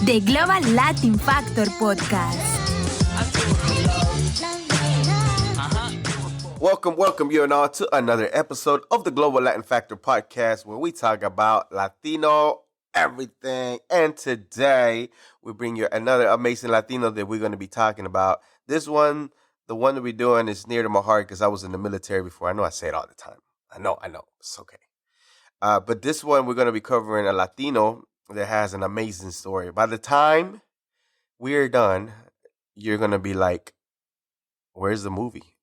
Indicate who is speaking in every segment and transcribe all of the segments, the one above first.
Speaker 1: The Global Latin Factor Podcast.
Speaker 2: Welcome you and all to another episode of the Global Latin Factor Podcast, where we talk about Latino everything. And today we bring you another amazing Latino that we're going to be talking about. This one, the one that we're doing, is near to my heart because I was in the military before. I know I say it all the time. I know. It's okay. But this one, we're going to be covering a Latino that has an amazing story. By the time we're done, you're going to be like, where's the movie?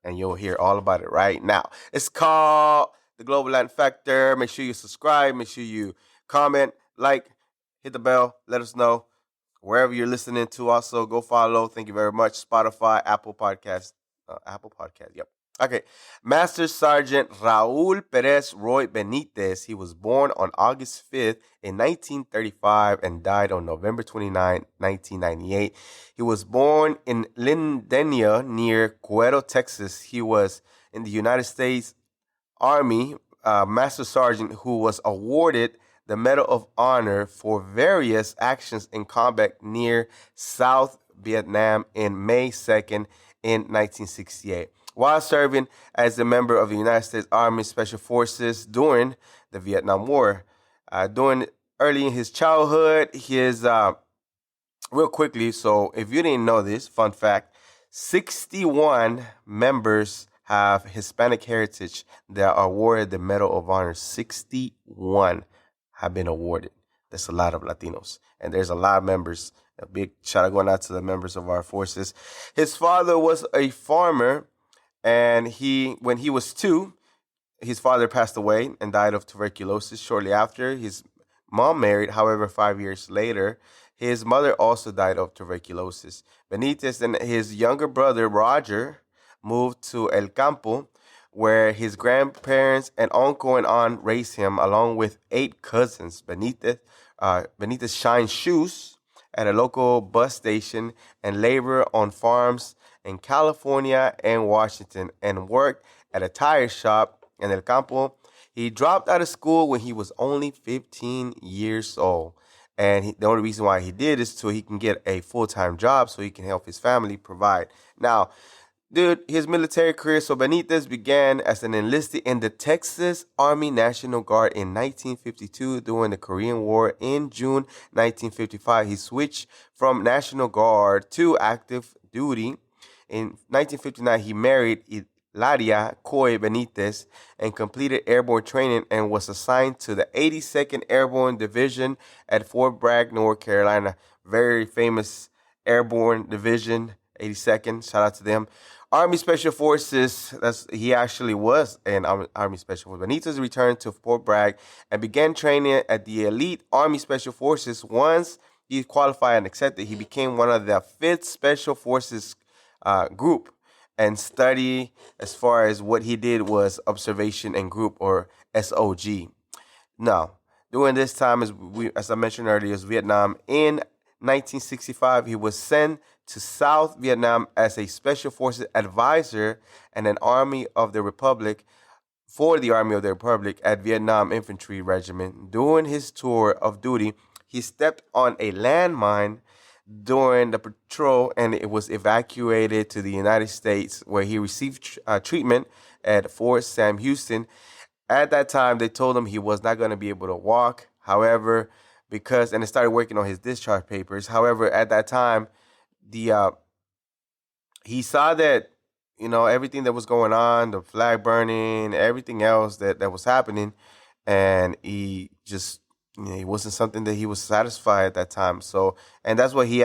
Speaker 2: And you'll hear all about it right now. It's called The Global Latin Factor. Make sure you subscribe. Make sure you comment, like, hit the bell. Let us know. Wherever you're listening to, also, go follow. Thank you very much. Spotify, Apple Podcast. Yep. Okay. Master Sergeant Raul Perez Roy Benitez. He was born on August 5th in 1935 and died on November 29, 1998. He was born in Lindenia near Cuero, Texas. He was in the United States Army Master Sergeant who was awarded the Medal of Honor for various actions in combat near South Vietnam in May 2nd in 1968. While serving as a member of the United States Army Special Forces during the Vietnam War. During early in his childhood, real quickly, so if you didn't know this, fun fact, 61 members have Hispanic heritage that are awarded the Medal of Honor. 61 have been awarded. That's a lot of Latinos. And there's a lot of members. A big shout out going out to the members of our forces. His father was a farmer. And when he was 2, his father passed away and died of tuberculosis shortly after. His mom married. However, 5 years later, his mother also died of tuberculosis. Benitez and his younger brother, Roger, moved to El Campo, where his grandparents and uncle and aunt raised him, along with 8 cousins. Benitez shined shoes at a local bus station and labored on farms in California and Washington, and worked at a tire shop in El Campo. He dropped out of school when he was only 15 years old. And the only reason why he did is so he can get a full-time job so he can help his family provide. Now, his military career, so Benitez began as an enlisted in the Texas Army National Guard in 1952 during the Korean War. In June 1955, he switched from National Guard to active duty. In 1959, he married Hilaria Coy Benitez and completed airborne training and was assigned to the 82nd Airborne Division at Fort Bragg, North Carolina. Very famous airborne division, 82nd. Shout out to them. Army Special Forces, he actually was an Army Special Forces. Benitez returned to Fort Bragg and began training at the elite Army Special Forces. Once he qualified and accepted, he became one of the 5th Special Forces group, and study as far as what he did was observation and group, or SOG. Now, during this time, as I mentioned earlier, is Vietnam. In 1965, he was sent to South Vietnam as a Special Forces advisor and for the Army of the Republic at Vietnam Infantry Regiment. During his tour of duty, he stepped on a landmine during the patrol, and it was evacuated to the United States, where he received treatment at Fort Sam Houston. At that time, they told him he was not going to be able to walk. However, they started working on his discharge papers. However, at that time, he saw that, everything that was going on, the flag burning, everything else that was happening, and he just, it wasn't something that he was satisfied at that time. So, and that's what he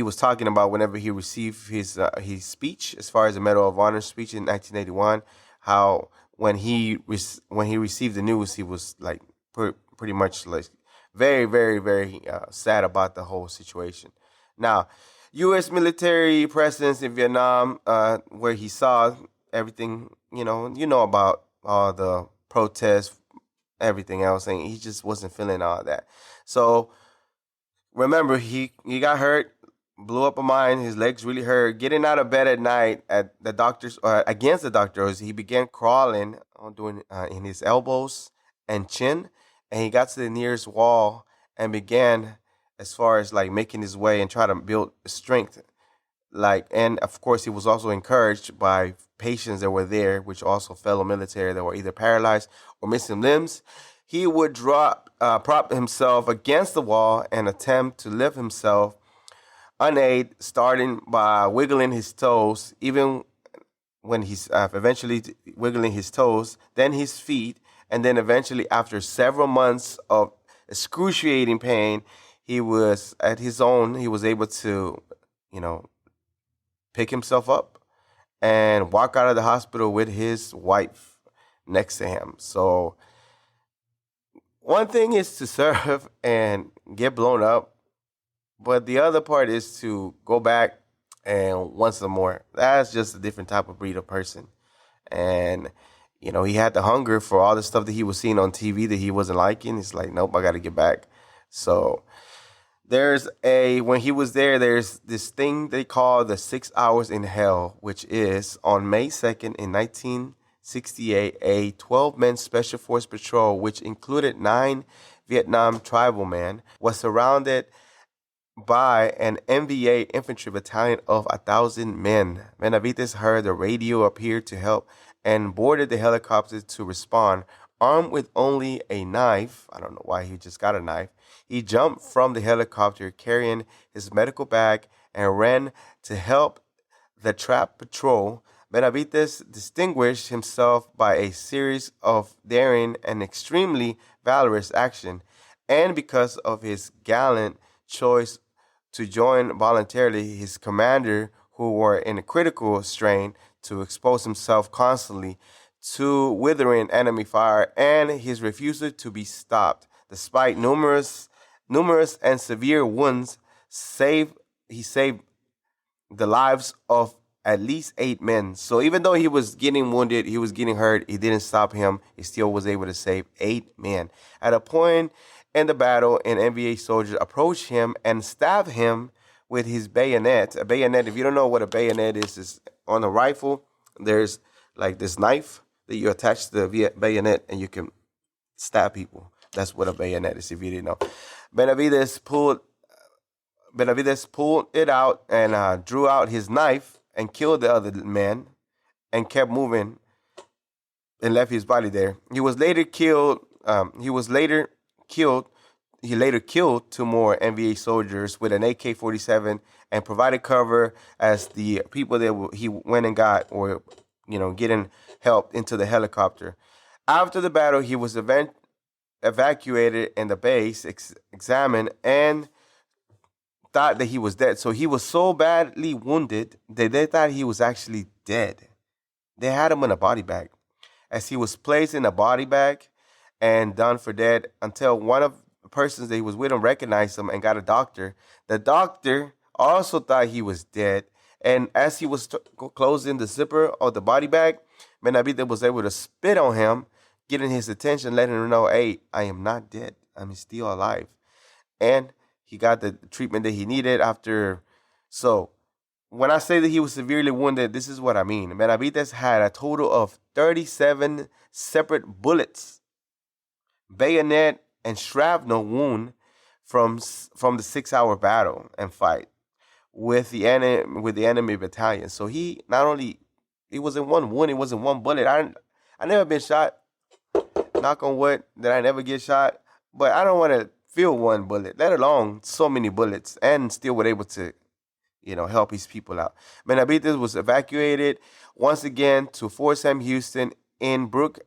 Speaker 2: was talking about whenever he received his speech, as far as the Medal of Honor speech in 1981. How when he received the news, he was like pretty much like very, very, very sad about the whole situation. Now, U.S. military presence in Vietnam, where he saw everything, you know about all the protests, everything else, and he just wasn't feeling all that. So remember, he got hurt, blew up a mine. His legs really hurt. Getting out of bed at night against the doctors, he began crawling in his elbows and chin, and he got to the nearest wall and began as far as like making his way and try to build strength. Like, and of course, he was also encouraged by patients that were there, which also fellow military that were either paralyzed or missing limbs. He would prop himself against the wall and attempt to lift himself unaided, starting by wiggling his toes, even when he's eventually wiggling his toes, then his feet, and then eventually, after several months of excruciating pain, he was at his own. He was able to, you know, pick himself up and walk out of the hospital with his wife next to him. So one thing is to serve and get blown up, but the other part is to go back and want some more. That's just a different type of breed of person. And, you know, he had the hunger for all the stuff that he was seeing on TV that he wasn't liking. He's like, nope, I got to get back. So when he was there's this thing they call the 6 hours in hell, which is on May 2nd in 1968, a 12-man special force patrol, which included 9 Vietnam tribal men, was surrounded by an NVA infantry battalion of 1,000 men. Benavidez heard the radio appear to help and boarded the helicopter to respond. Armed with only a knife, I don't know why he just got a knife, he jumped from the helicopter carrying his medical bag and ran to help the trap patrol. Benavidez distinguished himself by a series of daring and extremely valorous action, and because of his gallant choice to join voluntarily, his commander, who were in a critical strain to expose himself constantly to withering enemy fire, and his refusal to be stopped. Despite numerous and severe wounds, he saved the lives of at least 8 men. So even though he was getting wounded, he was getting hurt, it didn't stop him. He still was able to save 8 men. At a point in the battle, an NVA soldier approached him and stabbed him with his bayonet. A bayonet, if you don't know what a bayonet is on a rifle, there's like this knife that you attach to the bayonet and you can stab people. That's what a bayonet is, if you didn't know. Benavidez pulled it out and drew out his knife and killed the other man and kept moving and left his body there. He later killed 2 more NVA soldiers with an AK-47 and provided cover as the people that he went and got were, getting help into the helicopter. After the battle, he was evacuated in the base, examined, and thought that he was dead. So he was so badly wounded that they thought he was actually dead. They had him in a body bag. As he was placed in a body bag and done for dead until one of the persons that he was with him recognized him and got a doctor. The doctor also thought he was dead. And as he was closing the zipper of the body bag, Benavidez was able to spit on him, getting his attention, letting him know, hey, I am not dead. I'm still alive. And he got the treatment that he needed after. So when I say that he was severely wounded, this is what I mean. Benavidez had a total of 37 separate bullets, bayonet, and shrapnel wound from the 6-hour battle and fight with the enemy battalion. So he wasn't one wound, it wasn't one bullet. I never been shot. Knock on wood that I never get shot. But I don't want to feel one bullet, let alone so many bullets, and still were able to, help his people out. Benavidez was evacuated once again to Fort Sam Houston in Brooke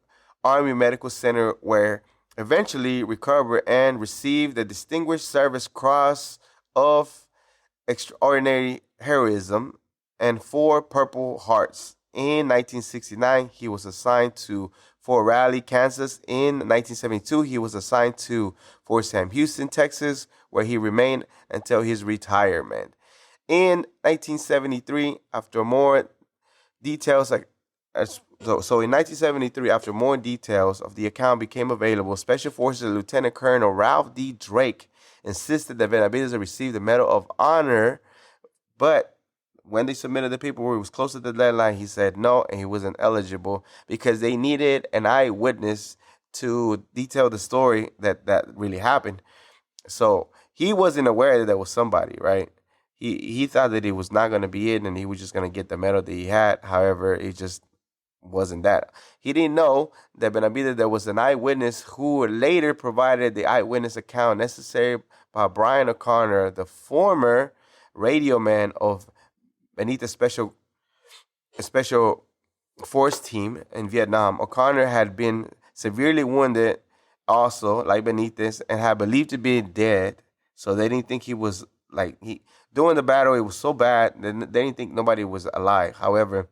Speaker 2: Army Medical Center, where eventually recovered and received the Distinguished Service Cross of Extraordinary Heroism and 4 Purple Hearts. In 1969, he was assigned to Fort Raleigh, Kansas. In 1972, he was assigned to Fort Sam Houston, Texas, where he remained until his retirement. In 1973, after more details after more details of the account became available, Special Forces Lieutenant Colonel Ralph D. Drake insisted that Benavidez receive the Medal of Honor, but when they submitted the paperwork, it was close to the deadline, he said no, and he wasn't eligible because they needed an eyewitness to detail the story that really happened. So he wasn't aware that there was somebody, right? He thought that it was not going to be it, and he was just going to get the medal that he had. However, it just wasn't that. He didn't know that Benavidez, there was an eyewitness who later provided the eyewitness account necessary by Brian O'Connor, the former radio man of Benitez special force team in Vietnam. O'Connor had been severely wounded also, like Benitez, and had believed to be dead. So they didn't think he was, like, he during the battle, it was so bad that they didn't think nobody was alive. However,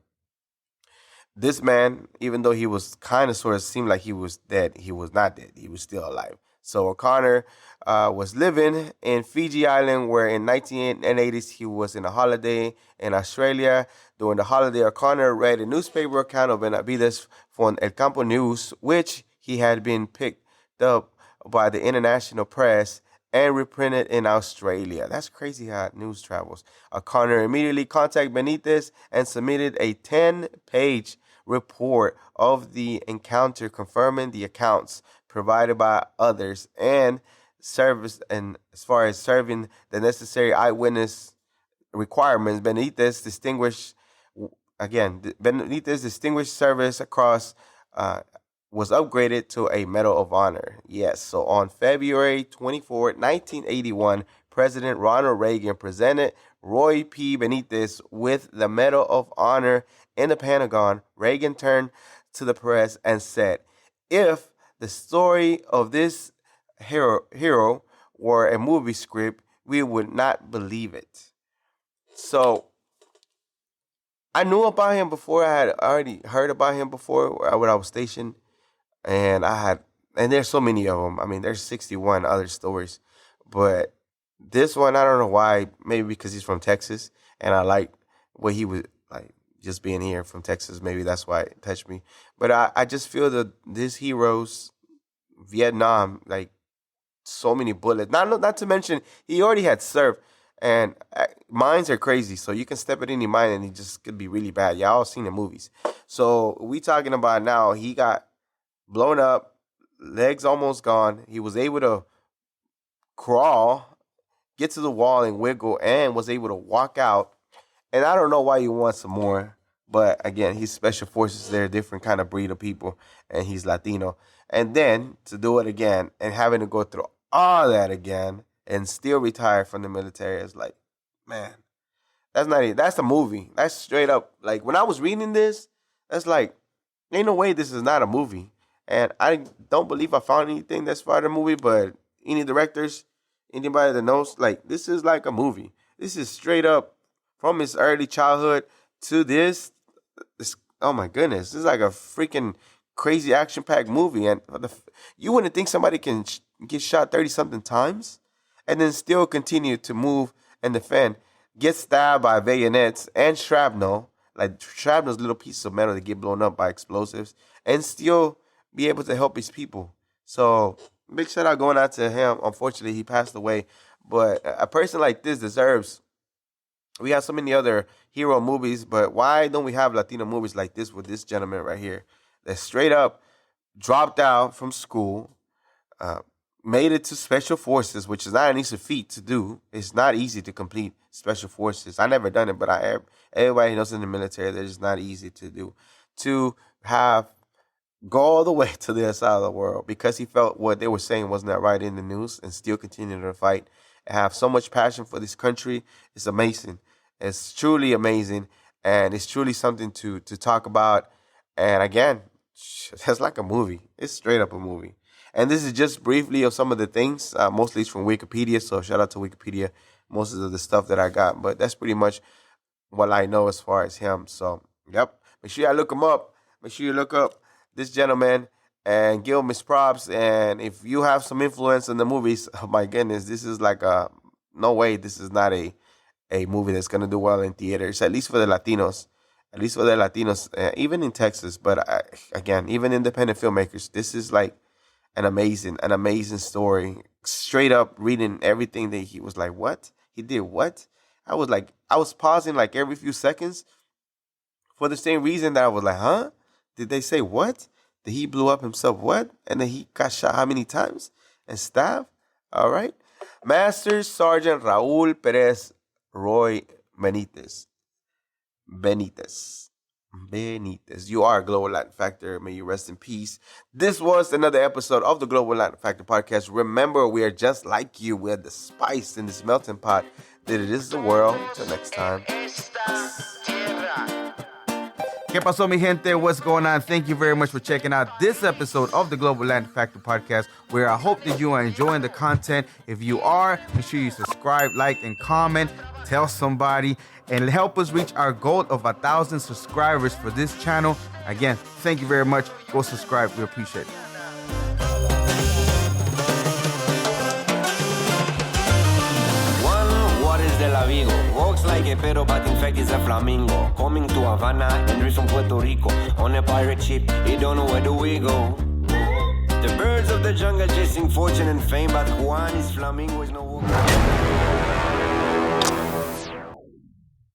Speaker 2: this man, even though he was kind of sort of seemed like he was dead, he was not dead. He was still alive. So O'Connor was living in Fiji Island, where in 1980s he was in a holiday in Australia. During the holiday, O'Connor read a newspaper account of Benavidez from El Campo News, which he had been picked up by the international press and reprinted in Australia. That's crazy how news travels. O'Connor immediately contacted Benitez and submitted a 10-page report of the encounter, confirming the accounts provided by others and service, and as far as serving the necessary eyewitness requirements. Benitez distinguished service across was upgraded to a Medal of Honor. Yes, so on February 24, 1981, President Ronald Reagan presented Roy P. Benitez with the Medal of Honor in the Pentagon. Reagan turned to the press and said, "If the story of this hero were a movie script, we would not believe it." So I knew about him before. I had already heard about him before when I was stationed. And there's so many of them. I mean, there's 61 other stories. But this one, I don't know why. Maybe because he's from Texas. And I like what he was like, just being here from Texas. Maybe that's why it touched me. But I just feel that this heroes, Vietnam, like so many bullets. Not to mention, he already had served. And mines are crazy. So you can step at any mine and it just could be really bad. Y'all seen the movies. So we talking about now, he got blown up, legs almost gone. He was able to crawl, get to the wall and wiggle, and was able to walk out. And I don't know why you want some more. But again, he's special forces. They're a different kind of breed of people. And he's Latino. And then to do it again and having to go through all that again and still retire from the military is like, man, that's not it. That's a movie. That's straight up. Like when I was reading this, that's like, ain't no way this is not a movie. And I don't believe I found anything that's part of the movie, but any directors, anybody that knows, like, this is like a movie. This is straight up from his early childhood to this oh my goodness, this is like a freaking crazy action-packed movie. And you wouldn't think somebody can get shot 30-something times and then still continue to move and defend, get stabbed by bayonets and shrapnel, like shrapnel's little pieces of metal that get blown up by explosives, and still be able to help his people. So big shout out going out to him. Unfortunately, he passed away. But a person like this deserves. We have so many other hero movies, but why don't we have Latino movies like this with this gentleman right here that straight up dropped out from school, made it to special forces, which is not an easy feat to do. It's not easy to complete special forces. I never done it, but everybody knows in the military that it's not easy to do. To have go all the way to the other side of the world because he felt what they were saying wasn't that right in the news and still continue to fight and have so much passion for this country. It's amazing. It's truly amazing. And it's truly something to talk about. And again, it's like a movie. It's straight up a movie. And this is just briefly of some of the things. Mostly it's from Wikipedia. So shout out to Wikipedia. Most of the stuff that I got. But that's pretty much what I know as far as him. So, yep. Make sure you look him up. Make sure you look up this gentleman and give him his props. And if you have some influence in the movies, oh my goodness, this is like no way this is not a movie that's going to do well in theaters, at least for the Latinos. At least for the Latinos, even in Texas. But again, even independent filmmakers, this is like an amazing story. Straight up reading everything that he was like, what? He did what? I was pausing like every few seconds for the same reason that I was like, huh? Did they say what? Did he blew up himself what? And then he got shot how many times? And stabbed? All right. Master Sergeant Raul Perez Roy Benitez. You are a Global Latin Factor. May you rest in peace. This was another episode of the Global Latin Factor podcast. Remember, we are just like you. We're the spice in this melting pot that it is the world. Until next time. ¿Qué pasó, mi gente? What's going on? Thank you very much for checking out this episode of the Global Latin Factor podcast, where I hope that you are enjoying the content. If you are, make sure you subscribe, like, and comment. Tell somebody and help us reach our goal of 1,000 subscribers for this channel. Again, thank you very much. Go subscribe. We appreciate it.
Speaker 3: What is the la Vigo? Walks like a pero but in fact is a flamingo. Coming to Havana and reach from Puerto Rico. On a pirate ship, you don't know where do we go. The birds of the jungle chasing fortune and fame, but Juan is flamingo is no